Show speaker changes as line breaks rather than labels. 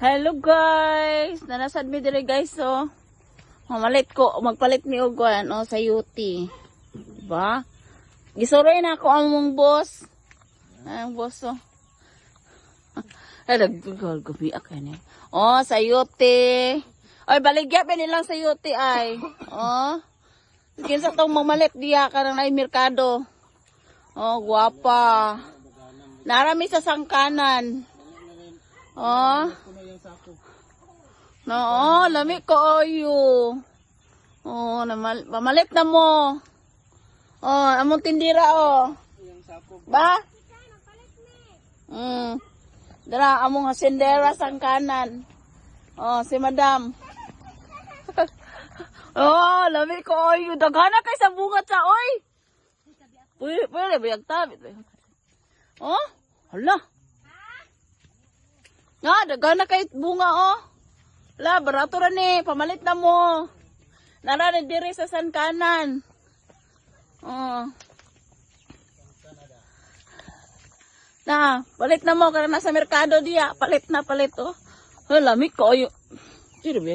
Hello guys! Nanasad mi dire guys oh. Magpalit mi og ano sa UT. Diba? Gisuroy na ako among boss. Ang boss oh. Ay nagdugal gabi akay ni. Oh, sa UT. Oy baligya pa nilang sa UT ay. Oh. Kinsa tong mamalit diya karang ay merkado. Oh, guwapa. Narami sa sangkanan. Oh. No, lami ko oyo. Oh, mamalit na mo. Oh, among tindira oh. Ba? Dara among hasindera sangkanan. Oh, si madam. Oh, lami ko oyo. Daghana kay sa bungat sa oy. Pwede ba yung tabit? Oh, hala. Nga, daghana kay bunga oh. La, barato ra ni, pamalit na mo. Nara na diri sa sangkanan. Oh. Na, palit na mo, karena nasa merkado diya. Palit oh. Lamig ko oyo. Sino ba?